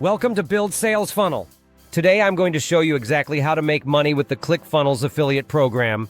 Welcome to Build Sales Funnel. Today I'm going to show you exactly how to make money with the ClickFunnels affiliate program,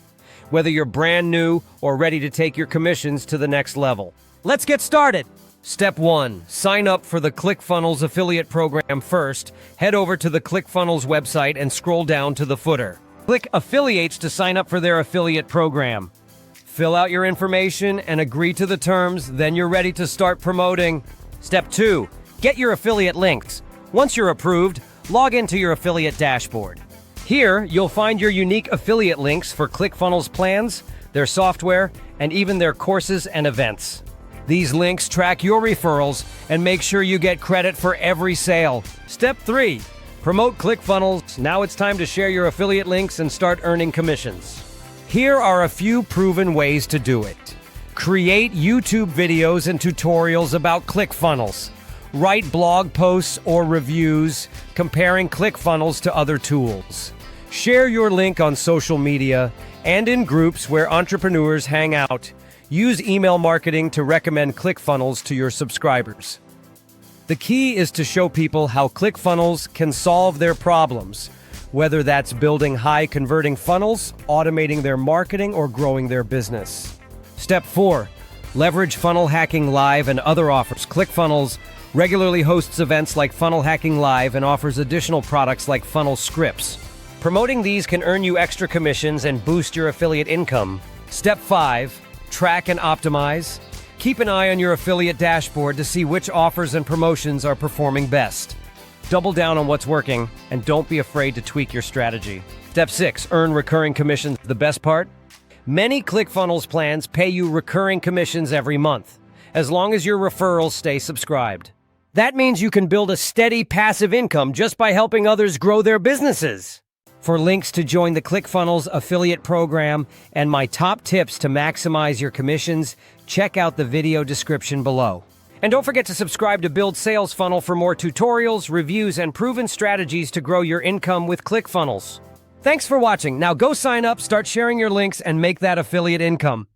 whether you're brand new or ready to take your commissions to the next level. Let's get started. Step 1. Sign up for the ClickFunnels affiliate program first. Head over to the ClickFunnels website and scroll down to the footer. Click Affiliates to sign up for their affiliate program. Fill out your information and agree to the terms, then you're ready to start promoting. Step 2. Get your affiliate links. Once you're approved, log into your affiliate dashboard. Here, you'll find your unique affiliate links for ClickFunnels plans, their software, and even their courses and events. These links track your referrals and make sure you get credit for every sale. Step 3. Promote ClickFunnels. Now it's time to share your affiliate links and start earning commissions. Here are a few proven ways to do it. Create YouTube videos and tutorials about ClickFunnels. Write blog posts or reviews comparing ClickFunnels to other tools. Share your link on social media and in groups where entrepreneurs hang out. Use email marketing to recommend ClickFunnels to your subscribers. The key is to show people how ClickFunnels can solve their problems, whether that's building high-converting funnels, automating their marketing, or growing their business. Step 4. Leverage Funnel Hacking Live and other offers. ClickFunnels regularly hosts events like Funnel Hacking Live and offers additional products like funnel scripts. Promoting these can earn you extra commissions and boost your affiliate income. Step 5. Track and optimize. Keep an eye on your affiliate dashboard to see which offers and promotions are performing best. Double down on what's working, and don't be afraid to tweak your strategy. Step 6. Earn recurring commissions. The best part? Many ClickFunnels plans pay you recurring commissions every month, as long as your referrals stay subscribed. That means you can build a steady passive income just by helping others grow their businesses. For links to join the ClickFunnels affiliate program and my top tips to maximize your commissions, check out the video description below. And don't forget to subscribe to Build Sales Funnel for more tutorials, reviews, and proven strategies to grow your income with ClickFunnels. Thanks for watching. Now go sign up, start sharing your links, and make that affiliate income.